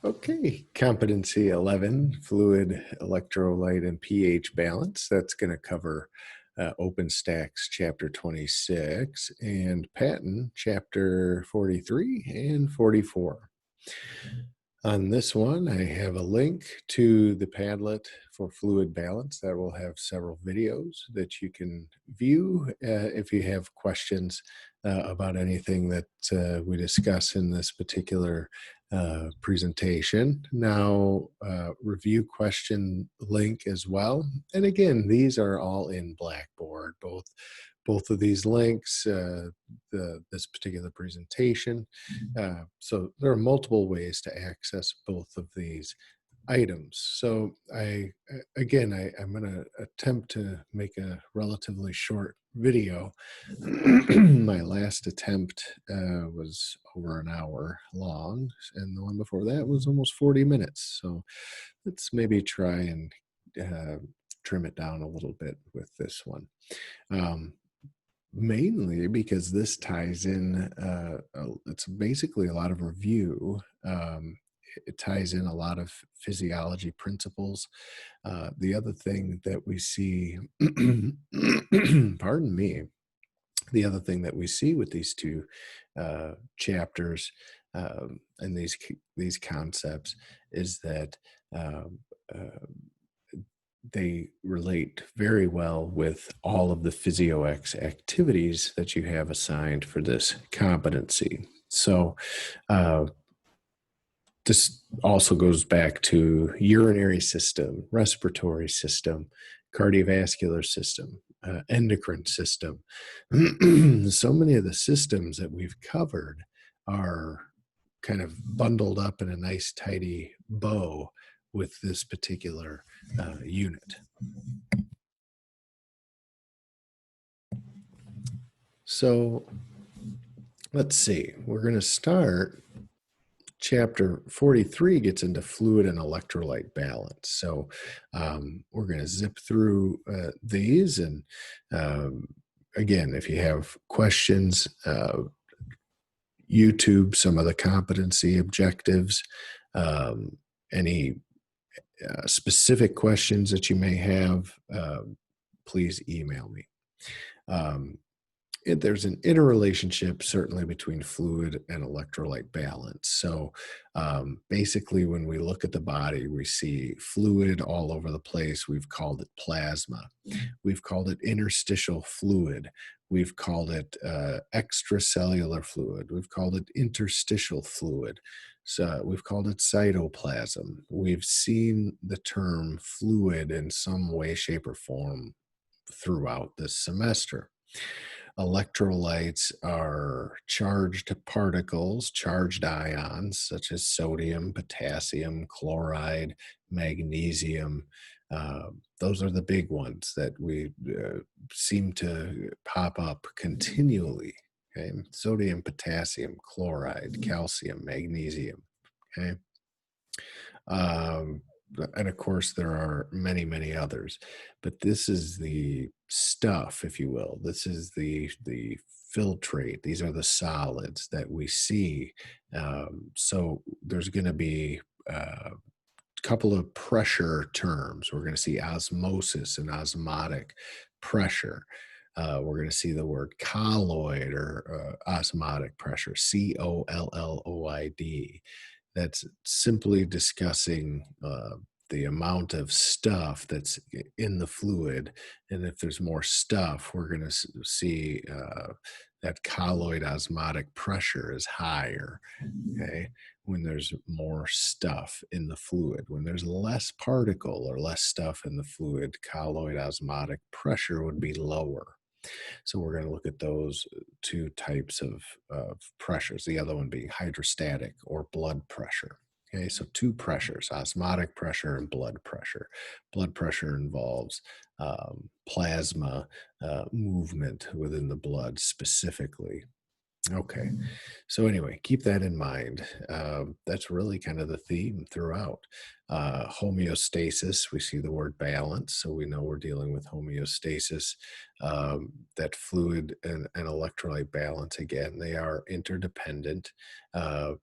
Okay, Competency 11, Fluid, Electrolyte, and pH Balance. That's going to cover OpenStax Chapter 26 and Patent Chapter 43 and 44. On this one, I have a link to the Padlet for fluid balance that will have several videos that you can view if you have questions about anything that we discuss in this particular presentation. Now, review question link as well. And again, these are all in Blackboard, both of these links, this particular presentation. So there are multiple ways to access both of these items. So I'm going to attempt to make a relatively short video. My last attempt was over an hour long, and the one before that was almost 40 minutes. So let's maybe try and trim it down a little bit with this one. Mainly because this ties in, it's basically a lot of review. It ties in a lot of physiology principles. The other thing that we see, pardon me, the other thing that we see with these two chapters and these concepts is that they relate very well with all of the PhysioX activities that you have assigned for this competency. So this also goes back to urinary system, respiratory system, cardiovascular system, endocrine system. So many of the systems that we've covered are kind of bundled up in a nice tidy bow with this particular unit. So let's see, we're going to start. Chapter 43 gets into fluid and electrolyte balance. So we're going to zip through these. And again, if you have questions, YouTube some of the competency objectives, any specific questions that you may have, please email me. There's an interrelationship certainly between fluid and electrolyte balance. So basically when we look at the body, we see fluid all over the place. We've called it plasma. We've called it interstitial fluid. We've called it extracellular fluid. We've called it interstitial fluid. So we've called it cytoplasm. We've seen the term fluid in some way, shape, or form throughout this semester. Electrolytes are charged particles, charged ions, such as sodium, potassium, chloride, magnesium. Those are the big ones that we seem to pop up continually. Okay? Sodium, potassium, chloride, calcium, magnesium. Okay. And of course, there are many, many others, but this is the stuff, if you will. This is the filtrate. These are the solids that we see. So there's going to be a couple of pressure terms. We're going to see osmosis and osmotic pressure. We're going to see the word colloid or osmotic pressure, COLLOID. That's simply discussing the amount of stuff that's in the fluid. And if there's more stuff, we're going to see that colloid osmotic pressure is higher, okay, when there's more stuff in the fluid. When there's less particle or less stuff in the fluid, colloid osmotic pressure would be lower. So we're going to look at those two types of pressures, the other one being hydrostatic or blood pressure. Okay, so two pressures, osmotic pressure and blood pressure. Blood pressure involves plasma movement within the blood specifically. Okay. So anyway, keep that in mind. That's really kind of the theme throughout. Homeostasis, we see the word balance, so we know we're dealing with homeostasis. That fluid and electrolyte balance, again, they are interdependent. Uh,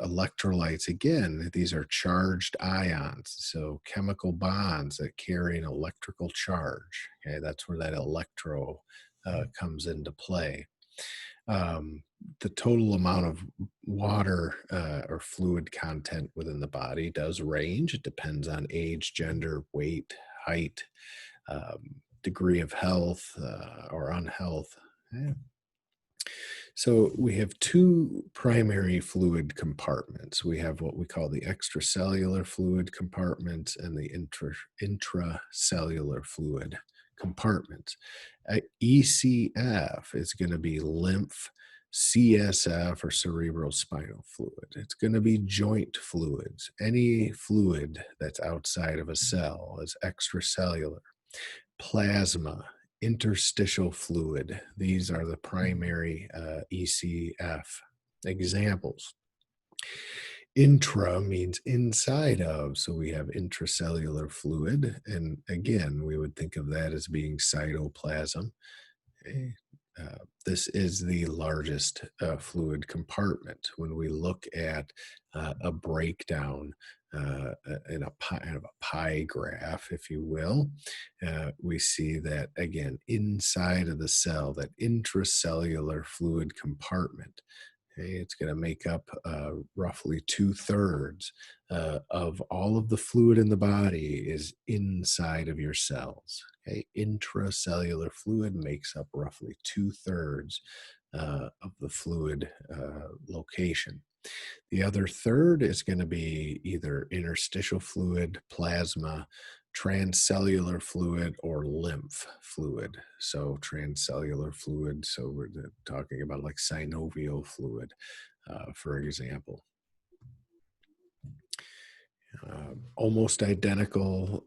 Electrolytes, again, these are charged ions, so chemical bonds that carry an electrical charge. Okay, that's where that electro comes into play. The total amount of water or fluid content within the body does range. It depends on age, gender, weight, height, degree of health or unhealth. Yeah. So we have two primary fluid compartments. We have what we call the extracellular fluid compartments and the intracellular fluid compartments. ECF is going to be lymph, CSF, or cerebral spinal fluid. It's going to be joint fluids. Any fluid that's outside of a cell is extracellular. Plasma, interstitial fluid. These are the primary ECF examples. Intra means inside of, so we have intracellular fluid, and again, we would think of that as being cytoplasm. Okay. This is the largest fluid compartment. When we look at a breakdown in a pie graph, if you will, we see that, again, inside of the cell, that intracellular fluid compartment, okay, it's going to make up roughly 2/3 of all of the fluid in the body is inside of your cells. Okay, intracellular fluid makes up roughly 2/3 of the fluid location. The other third is going to be either interstitial fluid, plasma, transcellular fluid, or lymph fluid. So transcellular fluid, so we're talking about like synovial fluid, for example. Almost identical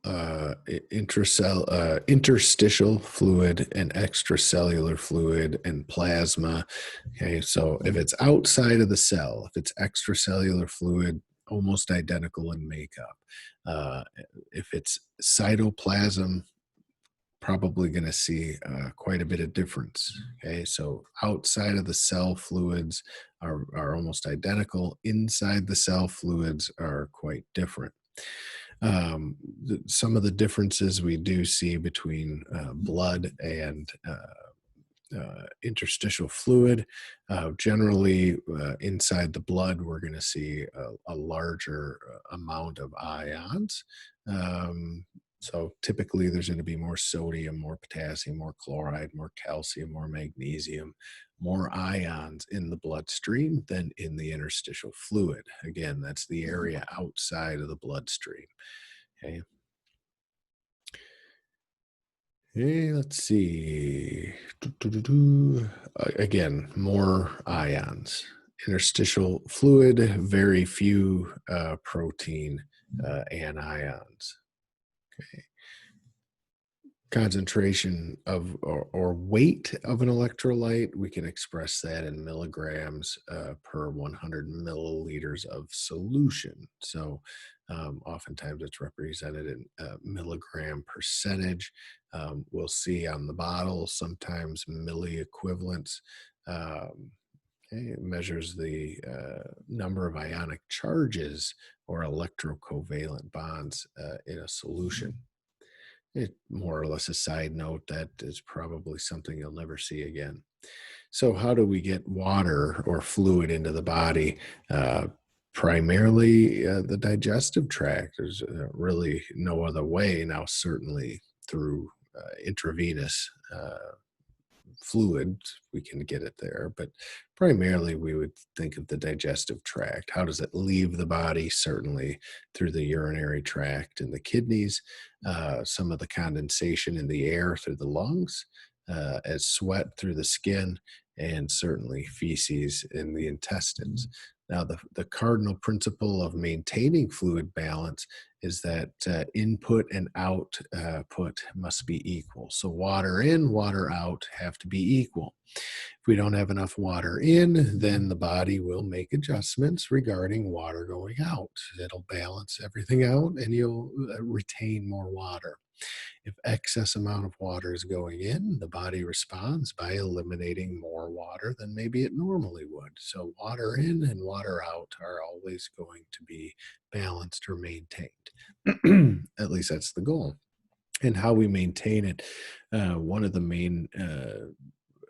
interstitial fluid and extracellular fluid and plasma. Okay, so if it's outside of the cell, if it's extracellular fluid, almost identical in makeup. If it's cytoplasm, probably going to see quite a bit of difference. Okay, so outside of the cell fluids are almost identical. Inside the cell fluids are quite different. Some of the differences we do see between blood and interstitial fluid. Generally, inside the blood, we're going to see a larger amount of ions. So typically there's going to be more sodium, more potassium, more chloride, more calcium, more magnesium, more ions in the bloodstream than in the interstitial fluid. Again, that's the area outside of the bloodstream. Okay. Hey, let's see. Again, more ions. Interstitial fluid, very few protein anions. Okay. Concentration of or weight of an electrolyte, we can express that in milligrams per 100 milliliters of solution. So oftentimes it's represented in milligram percentage. We'll see on the bottle sometimes milli equivalents. Okay, it measures the number of ionic charges or electrocovalent bonds in a solution. More or less a side note, that is probably something you'll never see again. So how do we get water or fluid into the body? Primarily the digestive tract. There's really no other way now, certainly through intravenous fluid, we can get it there, but primarily we would think of the digestive tract. How does it leave the body? Certainly through the urinary tract and the kidneys, some of the condensation in the air through the lungs, as sweat through the skin, and certainly feces in the intestines. Now, the cardinal principle of maintaining fluid balance is that input and output must be equal. So water in, water out have to be equal. If we don't have enough water in, then the body will make adjustments regarding water going out. It'll balance everything out and you'll retain more water. If excess amount of water is going in, the body responds by eliminating more water than maybe it normally would. So water in and water out are always going to be balanced or maintained. At least that's the goal. And how we maintain it, one of the main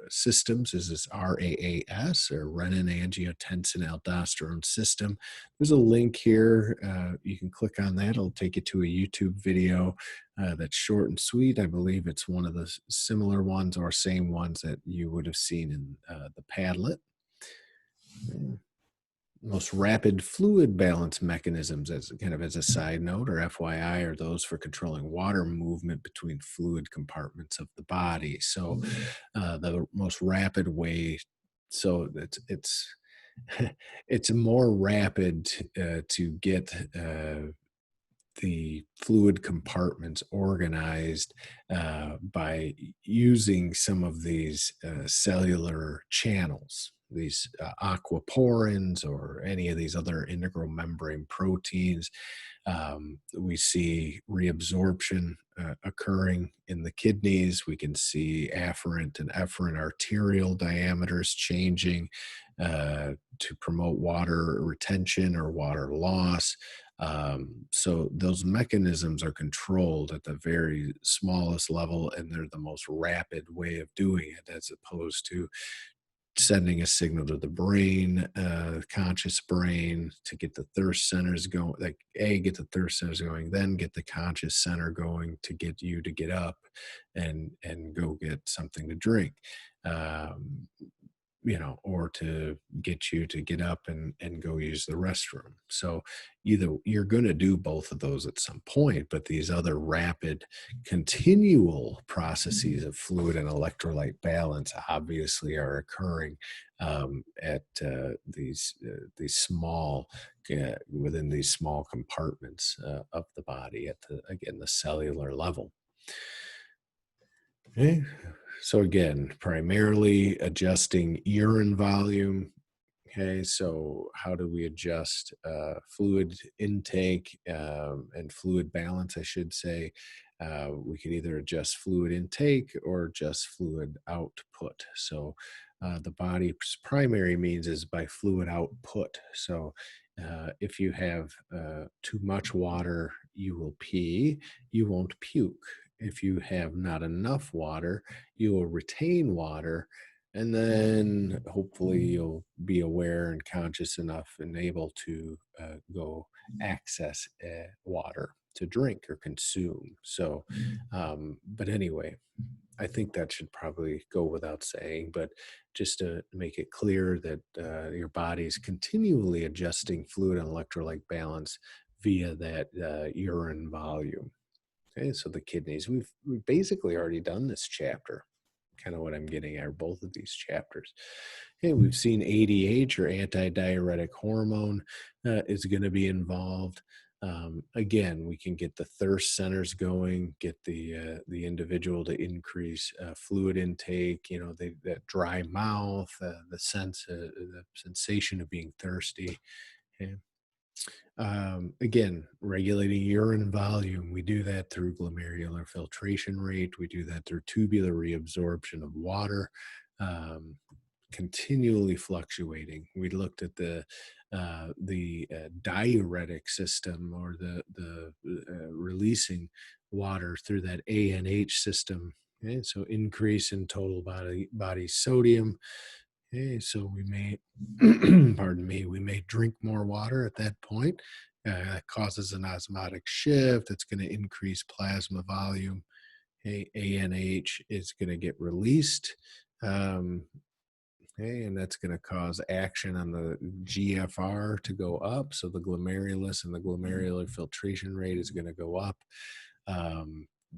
systems is this RAAS, or renin-angiotensin-aldosterone system. There's a link here. You can click on that. It'll take you to a YouTube video that's short and sweet. I believe it's one of the similar ones or same ones that you would have seen in the Padlet. Most rapid fluid balance mechanisms, as kind of as a side note or FYI, are those for controlling water movement between fluid compartments of the body. So the most rapid way, so it's it's more rapid to get the fluid compartments organized by using some of these cellular channels, these aquaporins or any of these other integral membrane proteins. We see reabsorption occurring in the kidneys. We can see afferent and efferent arterial diameters changing to promote water retention or water loss. So those mechanisms are controlled at the very smallest level, and they're the most rapid way of doing it, as opposed to sending a signal to the brain, conscious brain, to get the thirst centers going, like get the thirst centers going, then get the conscious center going to get you to get up and go get something to drink. Or to get you to get up and go use the restroom. So either you're going to do both of those at some point, but these other rapid, continual processes of fluid and electrolyte balance obviously are occurring at these small, within these small compartments of the body at the cellular level. Okay. So again, primarily adjusting urine volume. Okay, so how do we adjust fluid intake and fluid balance, I should say? We could either adjust fluid intake or adjust fluid output. So the body's primary means is by fluid output. So if you have too much water, you will pee, you won't puke. If you have not enough water, you will retain water, and then hopefully you'll be aware and conscious enough and able to go access water to drink or consume. So, but anyway, I think that should probably go without saying, but just to make it clear that your body is continually adjusting fluid and electrolyte balance via that urine volume. Okay, so the kidneys, we've basically already done this chapter. Kind of what I'm getting at, both of these chapters. And we've seen ADH, or antidiuretic hormone, is going to be involved. Again, we can get the thirst centers going, get the individual to increase fluid intake. That dry mouth, the sensation of being thirsty. Okay. Again, regulating urine volume, we do that through glomerular filtration rate. We do that through tubular reabsorption of water, continually fluctuating. We looked at the diuretic system, or the releasing water through that ANH system. Okay? So increase in total body sodium. Okay, so we may, pardon me, we may drink more water at that point. That causes an osmotic shift. It's going to increase plasma volume. ANH is going to get released. And that's going to cause action on the GFR to go up. So the glomerulus and the glomerular filtration rate is going to go up.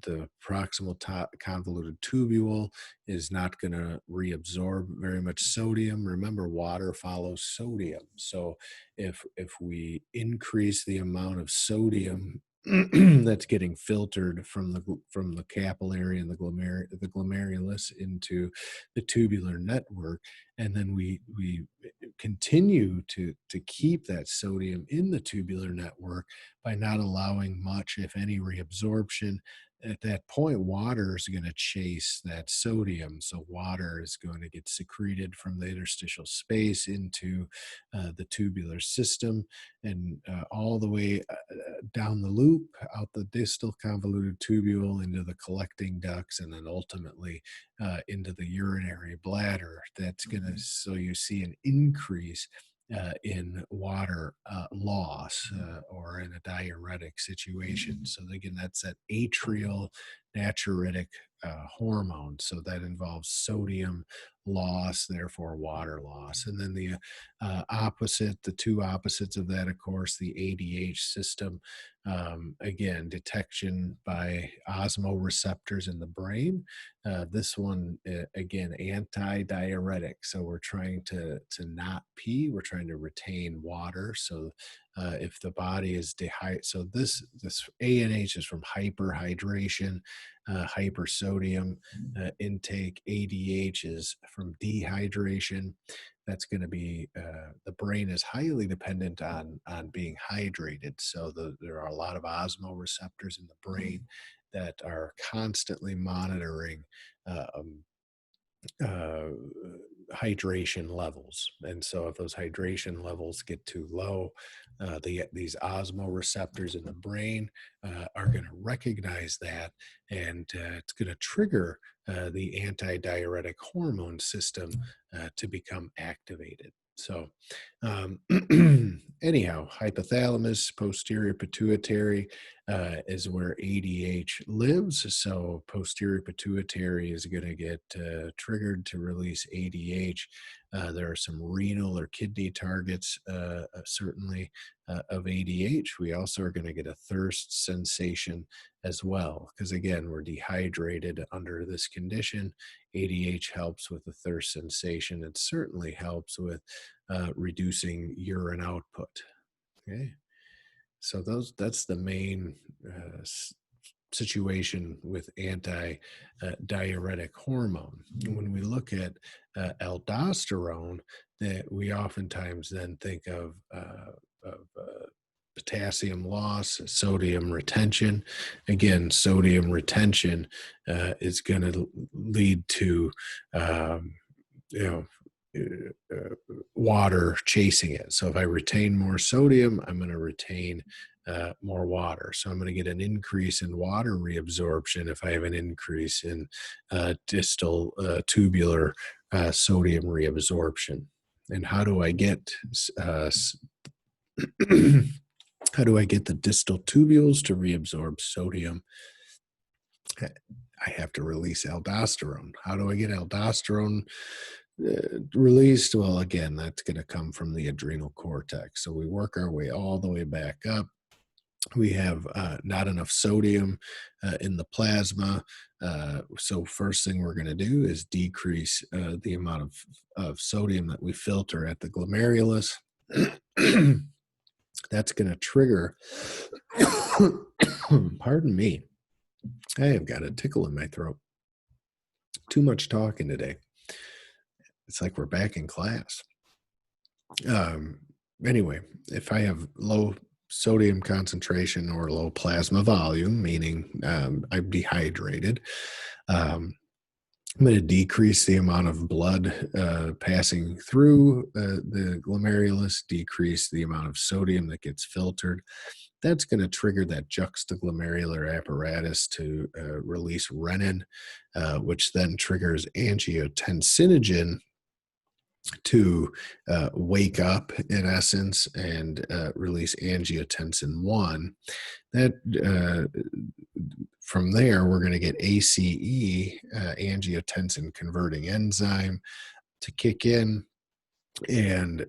The proximal convoluted tubule is not going to reabsorb very much sodium. Remember, water follows sodium. So if we increase the amount of sodium that's getting filtered from the capillary and the glomerulus into the tubular network, and then we continue to keep that sodium in the tubular network by not allowing much, if any, reabsorption. At that point, water is going to chase that sodium. So water is going to get secreted from the interstitial space into the tubular system, and all the way down the loop, out the distal convoluted tubule into the collecting ducts, and then ultimately into the urinary bladder. That's going to, so you see an increase in water loss or in a diuretic situation. So again, that's that atrial natriuretic hormone. So that involves sodium loss, therefore water loss. And then the the two opposites of that, of course, the ADH system. Again, detection by osmoreceptors in the brain. This one, again, anti-diuretic. So we're trying to not pee. We're trying to retain water. So if the body is dehydrated, so this ANH is from hyperhydration, hypersodium intake. ADH is from dehydration. That's going to be the brain is highly dependent on being hydrated. So there are a lot of osmoreceptors in the brain that are constantly monitoring hydration levels. And so if those hydration levels get too low, these osmoreceptors in the brain are going to recognize that, and it's going to trigger the antidiuretic hormone system to become activated. So anyhow, hypothalamus, posterior pituitary is where ADH lives. So posterior pituitary is going to get triggered to release ADH. There are some renal or kidney targets, certainly, of ADH. We also are going to get a thirst sensation as well, because again, we're dehydrated under this condition. ADH helps with the thirst sensation. It certainly helps with reducing urine output. Okay, so that's the main situation with anti-diuretic hormone. And when we look at aldosterone, that we oftentimes then think of potassium loss, sodium retention. Again, sodium retention is going to lead to water chasing it. So if I retain more sodium, I'm going to retain more water. So I'm going to get an increase in water reabsorption if I have an increase in distal tubular sodium reabsorption. And how do I get how do I get the distal tubules to reabsorb sodium? I have to release aldosterone. How do I get aldosterone released? Well, again, that's going to come from the adrenal cortex. So we work our way all the way back up. We have not enough sodium in the plasma. So first thing we're going to do is decrease the amount of sodium that we filter at the glomerulus. That's going to trigger, pardon me, I have got a tickle in my throat. Too much talking today. It's like we're back in class. Anyway, if I have low sodium concentration or low plasma volume, meaning I'm dehydrated, I'm going to decrease the amount of blood passing through the glomerulus, decrease the amount of sodium that gets filtered. That's going to trigger that juxtaglomerular apparatus to release renin, which then triggers angiotensinogen to wake up, in essence, and release angiotensin 1. That from there, we're going to get ACE, angiotensin converting enzyme, to kick in and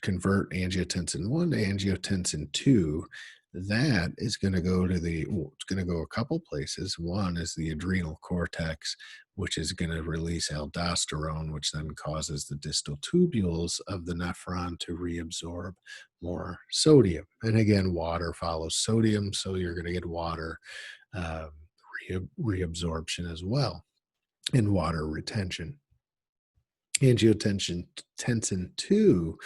convert angiotensin 1 to angiotensin 2. That is going to go to it's going to go a couple places. One is the adrenal cortex, which is going to release aldosterone, which then causes the distal tubules of the nephron to reabsorb more sodium. And again, water follows sodium, so you're going to get water um, reabsorption as well, and water retention. Angiotensin tensin 2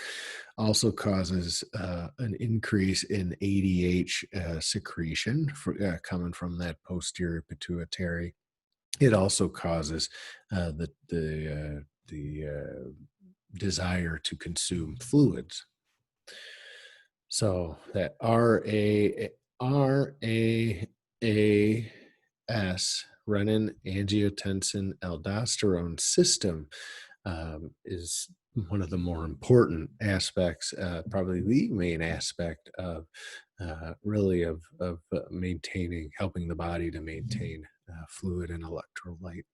also causes an increase in ADH secretion coming from that posterior pituitary. It also causes the desire to consume fluids. So that RAAS, renin angiotensin aldosterone system, is one of the more important aspects, probably the main aspect of maintaining, helping the body to maintain fluid and electrolyte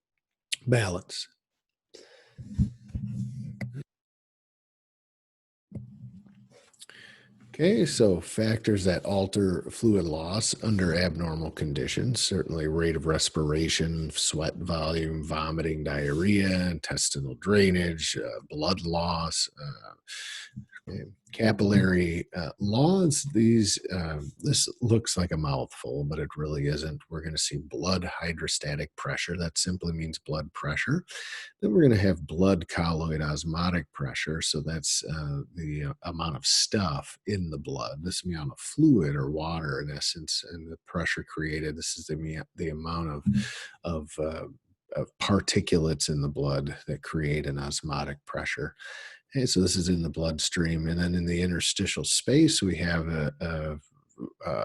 balance. Okay, so factors that alter fluid loss under abnormal conditions, certainly rate of respiration, sweat volume, vomiting, diarrhea, intestinal drainage, blood loss, capillary laws. This looks like a mouthful, but it really isn't. We're going to see blood hydrostatic pressure. That simply means blood pressure. Then we're going to have blood colloid osmotic pressure. So that's the amount of stuff in the blood, this amount of fluid or water in essence, and the pressure created. This is the amount of particulates in the blood that create an osmotic pressure. Okay, so this is in the bloodstream. And then in the interstitial space, we have a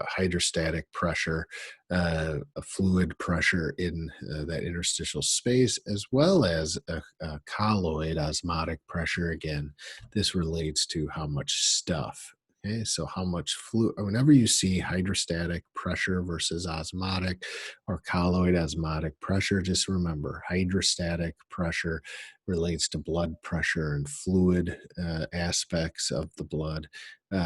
hydrostatic pressure, a fluid pressure in that interstitial space, as well as a colloid osmotic pressure. Again, this relates to how much stuff. Okay, so how much fluid, whenever you see hydrostatic pressure versus osmotic or colloid osmotic pressure, just remember hydrostatic pressure relates to blood pressure and fluid aspects of the blood.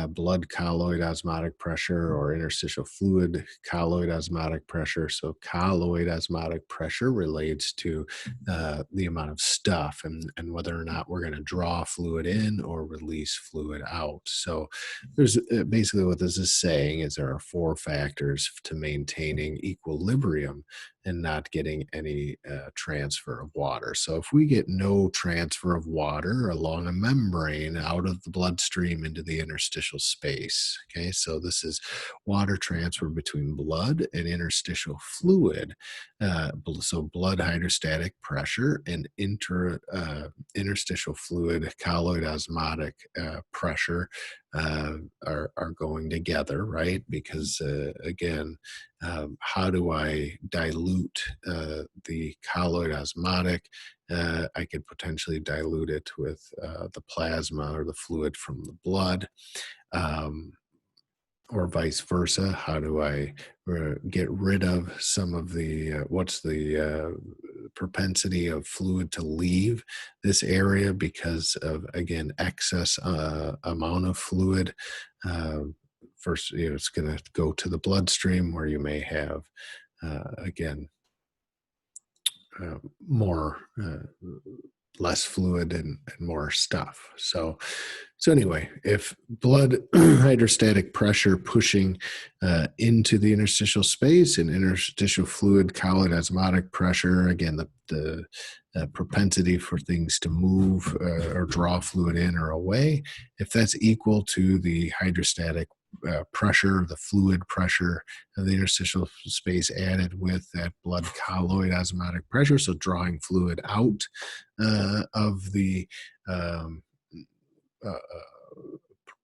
Blood colloid osmotic pressure or interstitial fluid colloid osmotic pressure. So colloid osmotic pressure relates to the amount of stuff and whether or not we're going to draw fluid in or release fluid out. So there's basically what this is saying is there are 4 factors to maintaining equilibrium and not getting any transfer of water. So if we get no transfer of water along a membrane out of the bloodstream into the interstitial space, okay, so this is water transfer between blood and interstitial fluid. So blood hydrostatic pressure and interstitial fluid colloid osmotic pressure are going together, right? Because again, how do I dilute the colloid osmotic? I could potentially dilute it with the plasma or the fluid from the blood. Or vice versa. How do I get rid of some of the, what's the propensity of fluid to leave this area because of, again, excess amount of fluid? First, it's going to go to the bloodstream where you may have, again, more less fluid and more stuff. So anyway, if blood hydrostatic pressure pushing into the interstitial space and interstitial fluid colloid osmotic pressure, again, the propensity for things to move or draw fluid in or away, if that's equal to the hydrostatic pressure, the fluid pressure of the interstitial space added with that blood colloid osmotic pressure, so drawing fluid out of the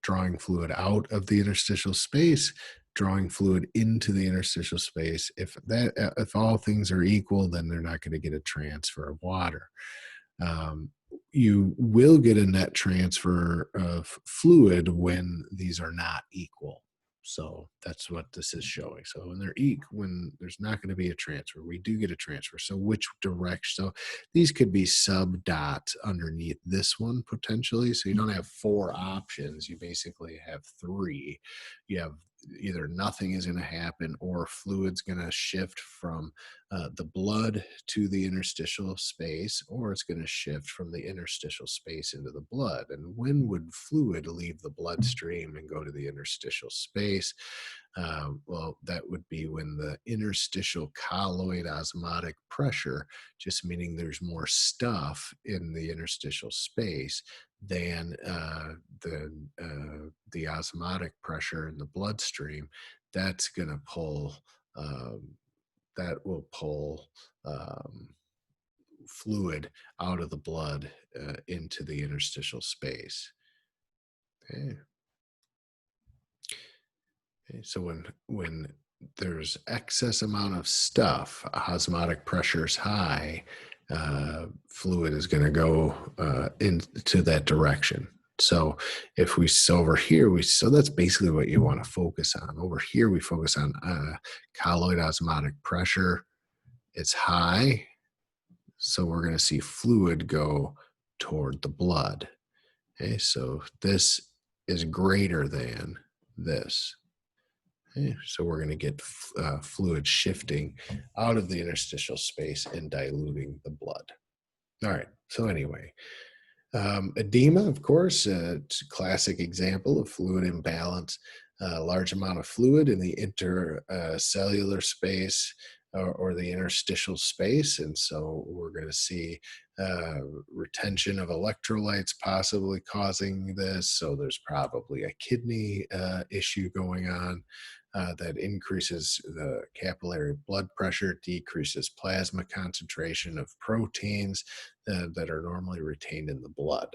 drawing fluid out of the interstitial space, drawing fluid into the interstitial space. If all things are equal, then they're not going to get a transfer of water. You will get a net transfer of fluid when these are not equal. So That's what this is showing. So when there's not going to be a transfer, we do get a transfer. So which direction? So these could be sub dots underneath this one potentially. So you don't have 4 options. You basically have 3. You have either nothing is going to happen or fluid's going to shift from the blood to the interstitial space, or it's going to shift from the interstitial space into the blood. And when would fluid leave the bloodstream and go to the interstitial space? Well, that would be when the interstitial colloid osmotic pressure, just meaning there's more stuff in the interstitial space than the osmotic pressure in the bloodstream. That's going to pull. That will pull fluid out of the blood into the interstitial space. Okay. Okay, so when there's excess amount of stuff, osmotic pressure is high, fluid is going to go into that direction. So if we over here, so that's basically what you want to focus on. Over here, we focus on colloid osmotic pressure. It's high, so we're going to see fluid go toward the blood. Okay, so this is greater than this. Okay, so we're going to get fluid shifting out of the interstitial space and diluting the blood. All right, so anyway, edema, of course, it's a classic example of fluid imbalance. A large amount of fluid in the intercellular space or the interstitial space. And so we're going to see retention of electrolytes possibly causing this. So there's probably a kidney issue going on that increases the capillary blood pressure, decreases plasma concentration of proteins that are normally retained in the blood.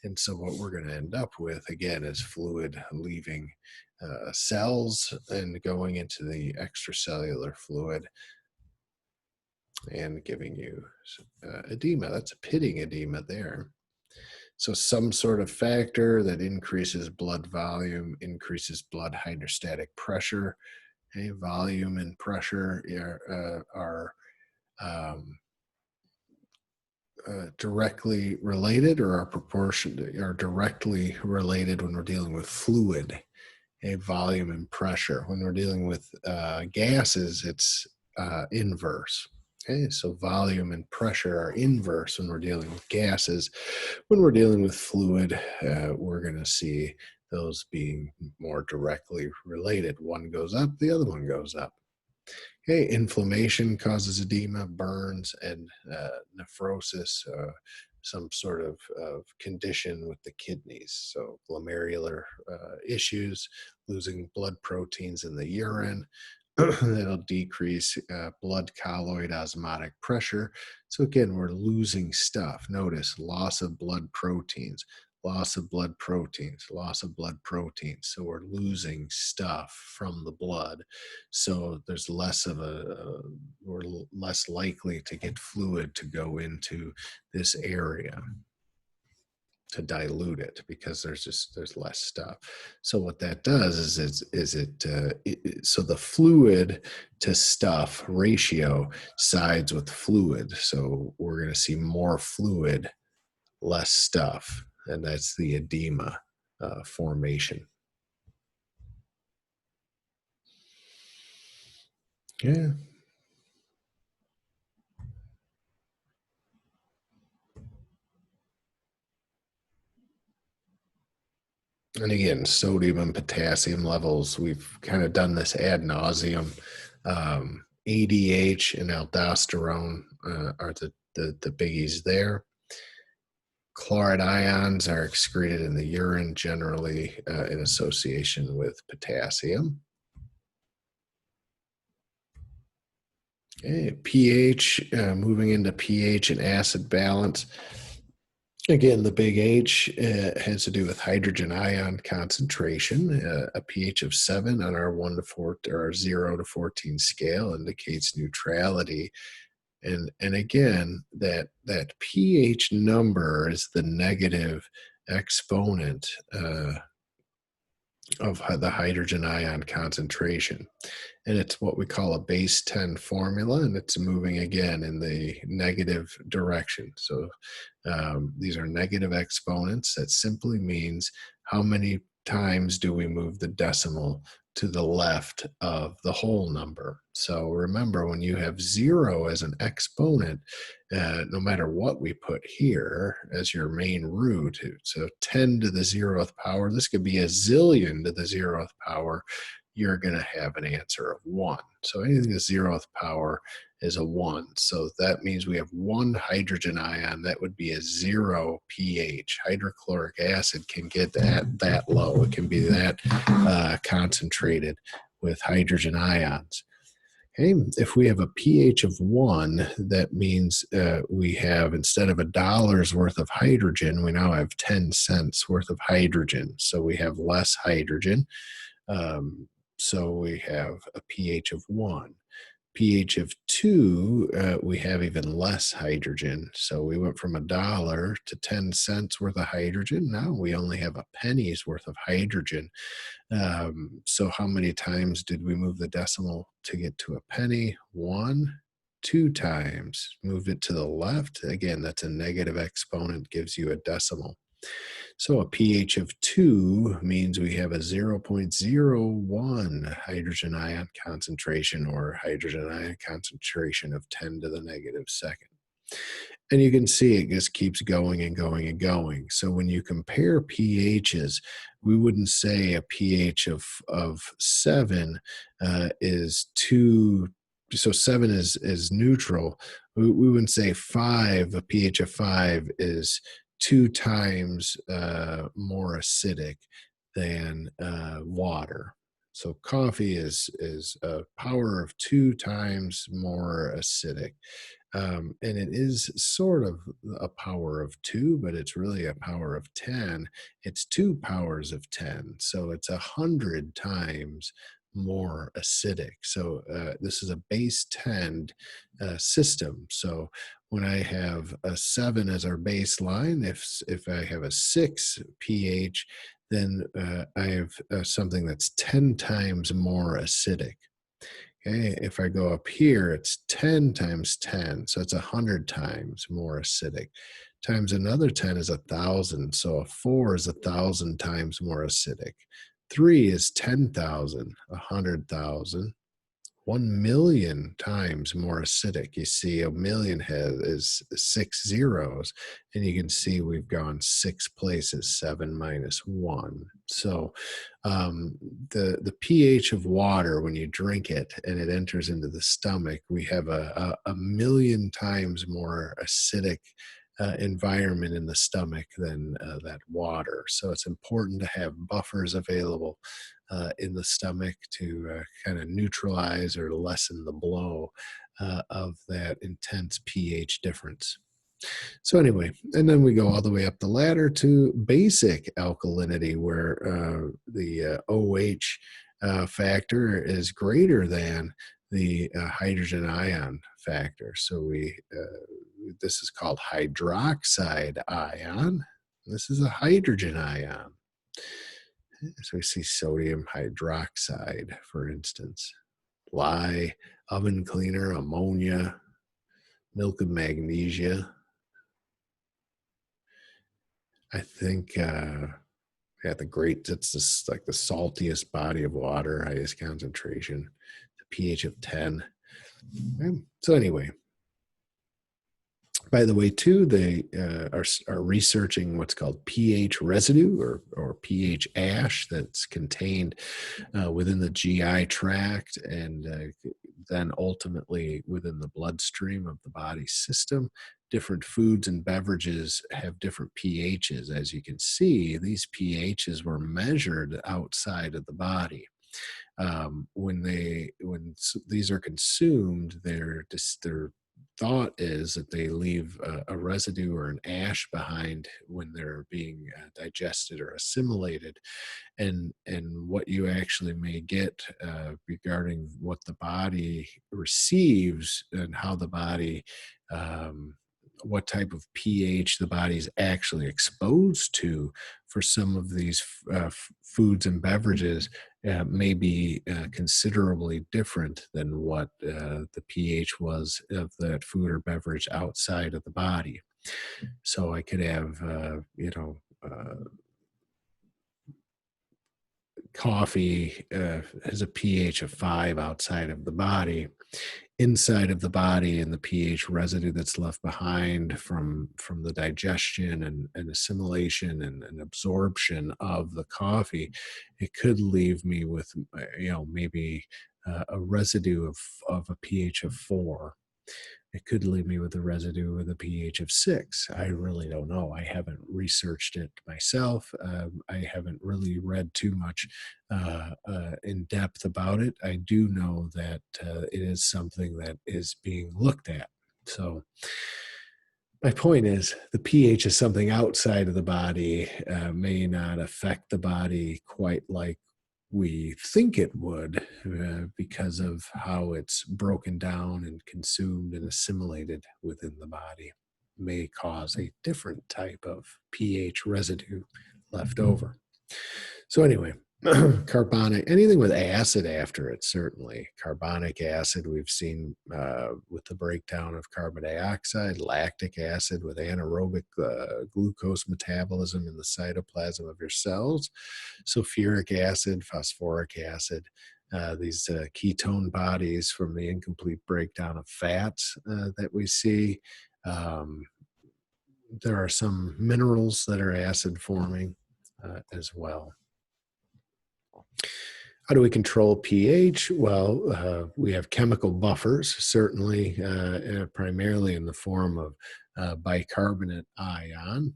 And so what we're going to end up with, again, is fluid leaving cells and going into the extracellular fluid and giving you edema. That's a pitting edema there. So some sort of factor that increases blood volume, increases blood hydrostatic pressure. Okay, volume and pressure are directly related, or are directly related when we're dealing with fluid. Volume and pressure. When we're dealing with gases, it's inverse. Okay, so volume and pressure are inverse when we're dealing with gases. When we're dealing with fluid, we're going to see those being more directly related. One goes up, the other one goes up. Okay, inflammation causes edema, burns, and nephrosis, some sort of condition with the kidneys. So glomerular issues, losing blood proteins in the urine. That'll decrease blood colloid osmotic pressure. So again, we're losing stuff. Notice loss of blood proteins, loss of blood proteins, loss of blood proteins. So we're losing stuff from the blood. So there's less of we're less likely to get fluid to go into this area to dilute it, because there's less stuff. So what that does so the fluid to stuff ratio sides with fluid. So we're going to see more fluid, less stuff, and that's the edema formation. Yeah. And again, sodium and potassium levels, we've kind of done this ad nauseum. ADH and aldosterone are the biggies there. Chloride ions are excreted in the urine, generally in association with potassium. Okay, pH, moving into pH and acid balance. Again, the big H has to do with hydrogen ion concentration. A pH of 7 on our 1 to 4 or 0 to 14 scale indicates neutrality. And again, that pH number is the negative exponent the hydrogen ion concentration. And it's what we call a base 10 formula, and it's moving again in the negative direction. So these are negative exponents. That simply means how many times do we move the decimal to the left of the whole number. So remember, when you have 0 as an exponent, no matter what we put here as your main root, so 10 to the 0th power, this could be a zillion to the 0th power, you're going to have an answer of 1. So anything to the 0th power is a 1. So that means we have 1 hydrogen ion. That would be a 0 pH. Hydrochloric acid can get that low. It can be that concentrated with hydrogen ions. Okay, if we have a pH of 1, that means we have, instead of $1 worth of hydrogen, we now have 10 cents worth of hydrogen. So we have less hydrogen. So we have a pH of 1. pH of 2, we have even less hydrogen. So we went from $1 to 10 cents worth of hydrogen. Now we only have a penny's worth of hydrogen. So how many times did we move the decimal to get to a penny? 1. 2 times. Move it to the left. Again, that's a negative exponent, gives you a decimal. So a pH of 2 means we have a 0.01 hydrogen ion concentration, or hydrogen ion concentration of 10 to the negative second. And you can see it just keeps going and going and going. So when you compare pHs, we wouldn't say a pH of 7 is 2. So 7 is neutral. We wouldn't say 5, a pH of 5 is 2 times more acidic than water. So coffee is a power of 2 times more acidic. And it is sort of a power of 2, but it's really a power of 10. It's 2 powers of 10. So it's 100 times more acidic. So this is a base 10 system. So when I have a 7 as our baseline, if I have a 6 pH, then I have something that's 10 times more acidic. Okay, if I go up here, it's 10 times 10, so it's 100 times more acidic. Times another 10 is 1,000, so a 4 is 1,000 times more acidic. 3 is 10,000, 100,000. 1,000,000 times more acidic. You see, a million is 6 zeros, and you can see we've gone 6 places, 7 minus 1. So the pH of water, when you drink it and it enters into the stomach, we have a million times more acidic environment in the stomach than that water. So it's important to have buffers available in the stomach to kind of neutralize or lessen the blow of that intense pH difference. So anyway, and then we go all the way up the ladder to basic alkalinity, where the OH factor is greater than the hydrogen ion factor. So this is called hydroxide ion. This is a hydrogen ion. So we see sodium hydroxide, for instance. Lye, oven cleaner, ammonia, milk of magnesia. I think, it's just like the saltiest body of water, highest concentration, the pH of 10. So anyway, by the way, too, they are researching what's called pH residue or pH ash that's contained within the GI tract, and then ultimately within the bloodstream of the body system. Different foods and beverages have different pHs. As you can see, these pHs were measured outside of the body. When these are consumed, their thought is that they leave a residue or an ash behind when they're being digested or assimilated, and what you actually may get regarding what the body receives and how the body what type of pH the body's actually exposed to for some of these foods and beverages may be considerably different than what the pH was of that food or beverage outside of the body. So I could have, coffee has a pH of 5 outside of the body. Inside of the body, and the pH residue that's left behind from the digestion and assimilation and absorption of the coffee, it could leave me with maybe a residue of a pH of 4. It could leave me with a residue with a pH of 6. I really don't know. I haven't researched it myself. I haven't really read too much in depth about it. I do know that it is something that is being looked at. So my point is, the pH is something outside of the body, may not affect the body quite like we think it would, because of how it's broken down and consumed and assimilated within the body. May cause a different type of pH residue left over. So anyway, carbonic, anything with acid after it, certainly. Carbonic acid, we've seen with the breakdown of carbon dioxide, lactic acid with anaerobic glucose metabolism in the cytoplasm of your cells, sulfuric acid, phosphoric acid, these ketone bodies from the incomplete breakdown of fats that we see. There are some minerals that are acid forming as well. How do we control pH? Well, we have chemical buffers, certainly, primarily in the form of bicarbonate ion.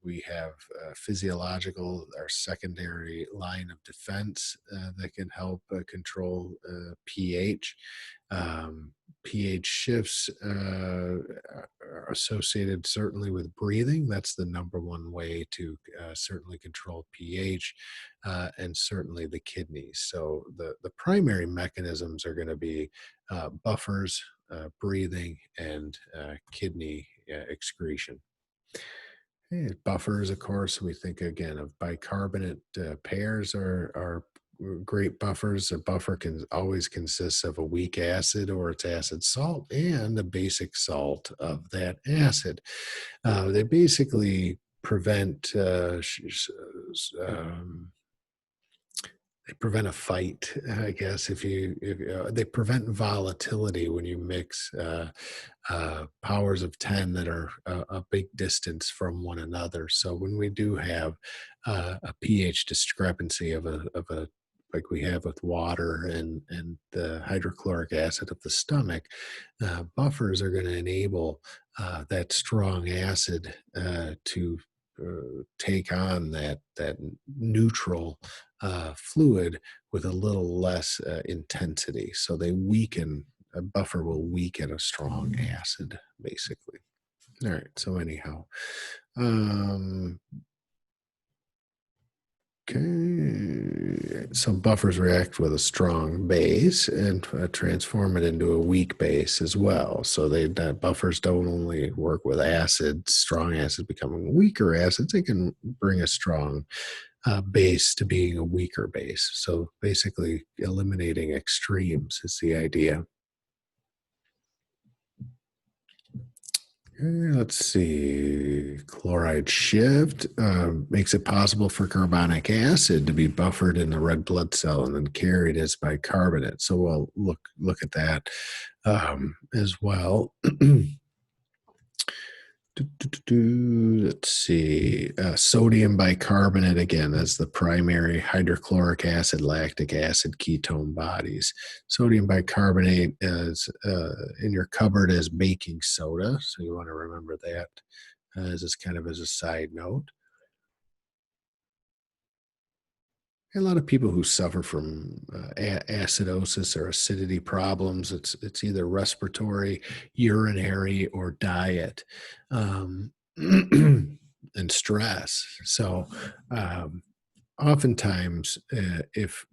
We have physiological, our secondary line of defense that can help control pH. pH shifts are associated certainly with breathing. That's the number one way to certainly control pH, and certainly the kidneys. So the primary mechanisms are going to be buffers, breathing, and kidney excretion. Buffers, of course, we think again of bicarbonate pairs are great buffers. A buffer can always consist of a weak acid or its acid salt and a basic salt of that acid. They basically prevent they prevent a fight, I guess. If they prevent volatility when you mix powers of 10 that are a big distance from one another. So when we do have a pH discrepancy of a like we have with water and the hydrochloric acid of the stomach, buffers are going to enable that strong acid to take on that neutral fluid with a little less intensity. So they weaken, a buffer will weaken a strong acid, basically. All right, so anyhow. Okay, so buffers react with a strong base and transform it into a weak base as well. So buffers don't only work with acids, strong acids becoming weaker acids, they can bring a strong base to being a weaker base. So basically eliminating extremes is the idea. Let's see. Chloride shift makes it possible for carbonic acid to be buffered in the red blood cell and then carried as bicarbonate. So we'll look at that as well. Let's see. Sodium bicarbonate, again, as the primary hydrochloric acid, lactic acid ketone bodies. Sodium bicarbonate is in your cupboard as baking soda. So you want to remember that as a side note. A lot of people who suffer from acidosis or acidity problems, it's either respiratory, urinary, or diet, and stress. So oftentimes, if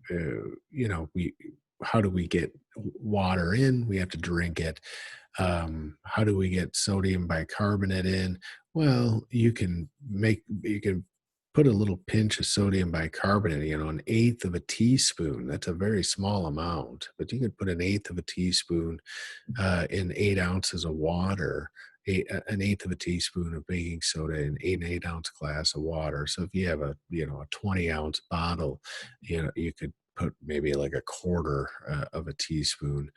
how do we get water in? We have to drink it. How do we get sodium bicarbonate in? Well, you can put a little pinch of sodium bicarbonate, an eighth of a teaspoon. That's a very small amount, but you could put an eighth of a teaspoon in 8 ounces of water, an eighth of a teaspoon of baking soda in an 8-ounce glass of water. So if you have a 20-ounce bottle, you could put maybe like a quarter of a teaspoon,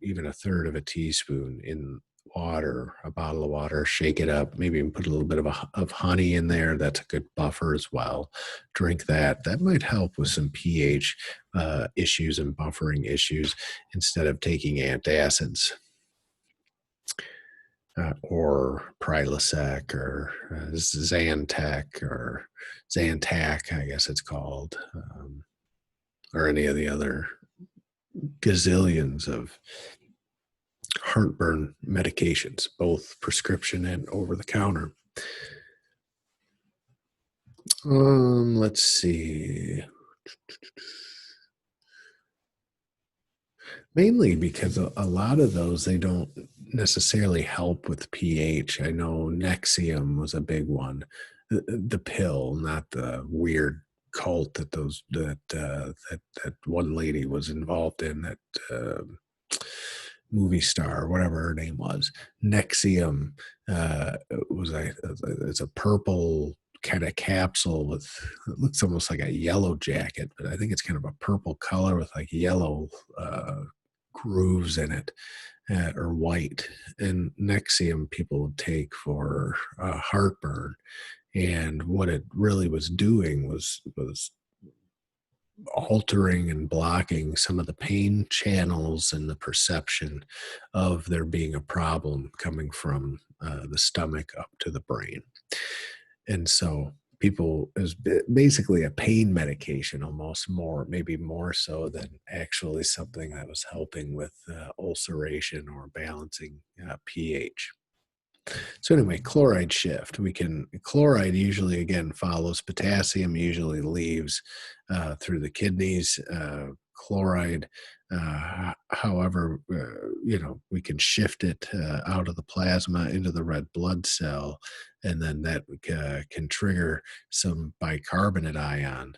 even a third of a teaspoon in water, a bottle of water, shake it up, maybe even put a little bit of honey in there. That's a good buffer as well. Drink that. That might help with some pH issues and buffering issues instead of taking antacids or Prilosec or Zantac or Zantac, I guess it's called, or any of the other gazillions of heartburn medications, both prescription and over the counter. Let's see. Mainly because a lot of those, they don't necessarily help with pH. I know Nexium was a big one. The pill, not the weird cult that one lady was involved in, that movie star, whatever her name was. Nexium it's a purple kind of capsule with, it looks almost like a yellow jacket, but I think it's kind of a purple color with like yellow grooves in it, or white. And Nexium people would take for heartburn. And what it really was doing was altering and blocking some of the pain channels and the perception of there being a problem coming from the stomach up to the brain. And so people, is basically a pain medication, almost maybe more so than actually something that was helping with ulceration or balancing pH. So anyway, chloride shift. Chloride usually, again, follows potassium, usually leaves through the kidneys. Chloride, however, we can shift it out of the plasma into the red blood cell, and then that can trigger some bicarbonate ion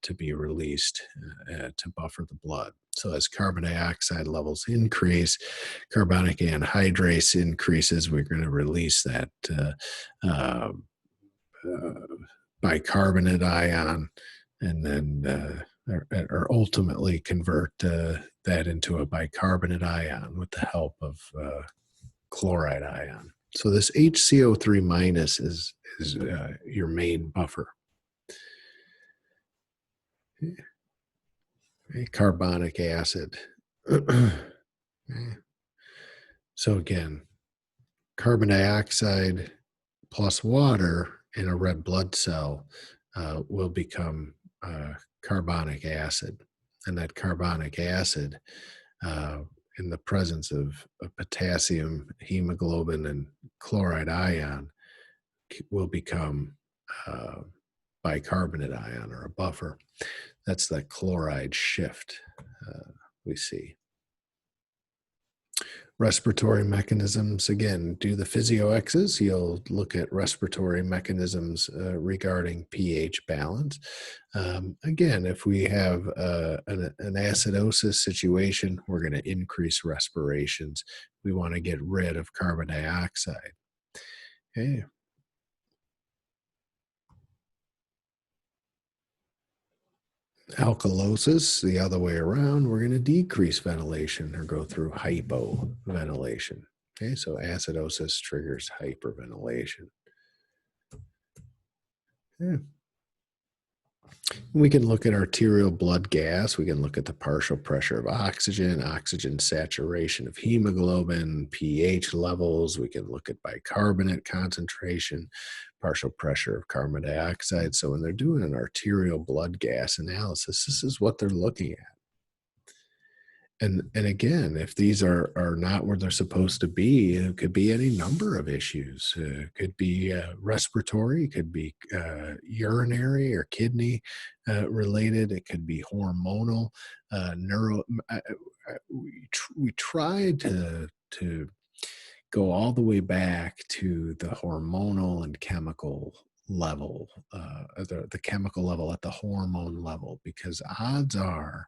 to be released to buffer the blood. So as carbon dioxide levels increase, carbonic anhydrase increases, we're going to release that bicarbonate ion, and then or ultimately convert that into a bicarbonate ion with the help of chloride ion. So this HCO3 minus is your main buffer. Okay, carbonic acid. So again, carbon dioxide plus water in a red blood cell will become carbonic acid. And that carbonic acid, in the presence of potassium, hemoglobin, and chloride ion, will become bicarbonate ion, or a buffer. That's that chloride shift we see. Respiratory mechanisms, again, do the physio-X's. You'll look at respiratory mechanisms regarding pH balance. Again, if we have an acidosis situation, we're going to increase respirations. We want to get rid of carbon dioxide. Okay. Alkalosis, the other way around, we're going to decrease ventilation or go through hypoventilation. Okay, so acidosis triggers hyperventilation. Yeah. We can look at arterial blood gas. We can look at the partial pressure of oxygen saturation of hemoglobin, pH levels. We can look at bicarbonate concentration, partial pressure of carbon dioxide. So when they're doing an arterial blood gas analysis, this is what they're looking at. And again, if these are not where they're supposed to be, it could be any number of issues. It could be respiratory, it could be urinary or kidney related, it could be hormonal, we tried to go all the way back to the hormonal and chemical level, the chemical level at the hormone level, because odds are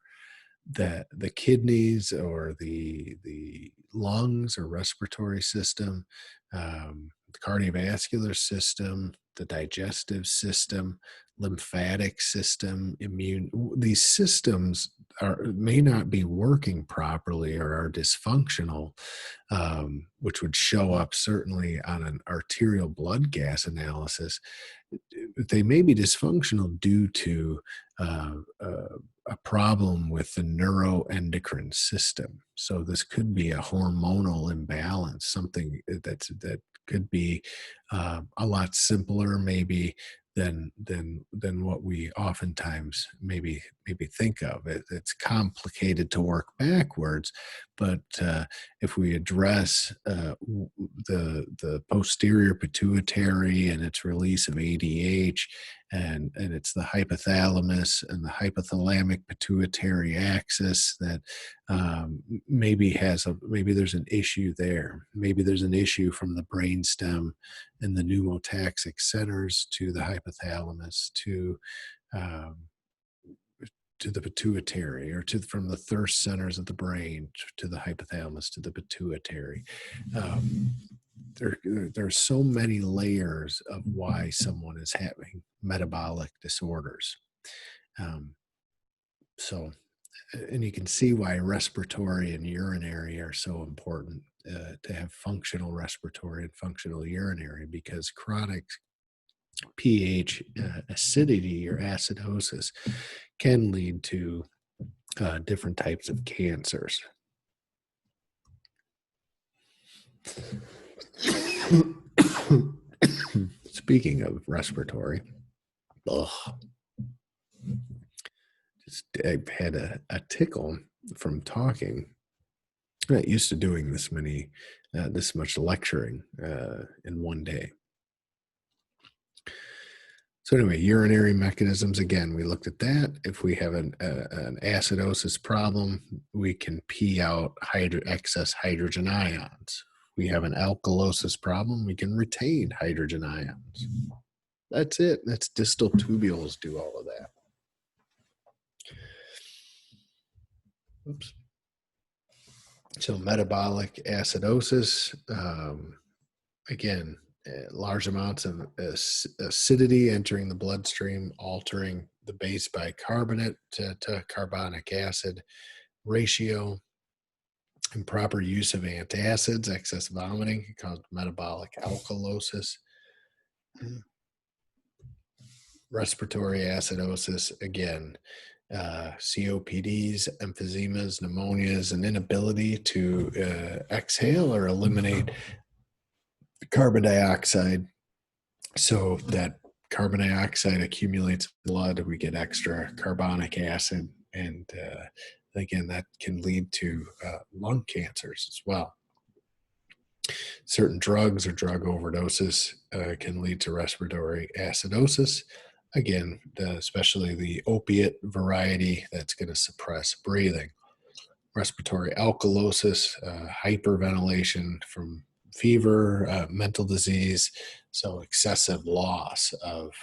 that the kidneys or the lungs or respiratory system, the cardiovascular system, the digestive system, lymphatic system, immune, these systems may not be working properly or are dysfunctional, which would show up certainly on an arterial blood gas analysis. They may be dysfunctional due to a problem with the neuroendocrine system. So this could be a hormonal imbalance, something that could be a lot simpler, maybe than what we oftentimes maybe think of. It's complicated to work backwards, but if we address the posterior pituitary and its release of ADH, and it's the hypothalamus and the hypothalamic pituitary axis that maybe there's an issue there. Maybe there's an issue from the brainstem and the pneumotaxic centers to the hypothalamus um, to the pituitary, or from the thirst centers of the brain to the hypothalamus to the pituitary. There are so many layers of why someone is having metabolic disorders. And you can see why respiratory and urinary are so important, to have functional respiratory and functional urinary, because chronic pH acidity or acidosis can lead to different types of cancers. Speaking of respiratory, I've had a tickle from talking. I'm not used to doing this much lecturing in one day. So anyway, urinary mechanisms, again, we looked at that. If we have an acidosis problem, we can pee out excess hydrogen ions. If we have an alkalosis problem, we can retain hydrogen ions. That's it. That's distal tubules do all of that. Oops. So metabolic acidosis, again, large amounts of acidity entering the bloodstream, altering the base bicarbonate to carbonic acid ratio, improper use of antacids, excess vomiting called metabolic alkalosis. Respiratory acidosis, again, COPDs, emphysemas, pneumonias, and inability to exhale or eliminate carbon dioxide. So that carbon dioxide accumulates in blood, we get extra carbonic acid, and again, that can lead to lung cancers as well. Certain drugs or drug overdoses can lead to respiratory acidosis. Again, especially the opiate variety, that's going to suppress breathing. Respiratory alkalosis, hyperventilation from fever, mental disease, so excessive loss of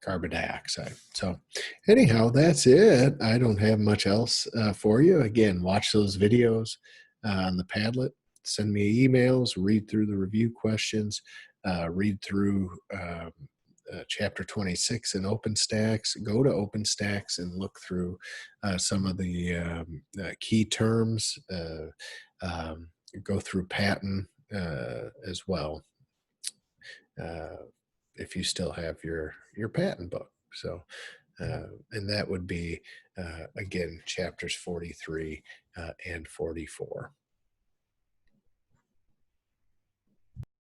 carbon dioxide. So anyhow, that's it. I don't have much else for you. Again, watch those videos on the Padlet. Send me emails, read through the review questions, read through Chapter 26 in OpenStax. Go to OpenStax and look through some of the key terms. Go through Patent as well, if you still have your patent book. So, and that would be, again, chapters 43 and 44.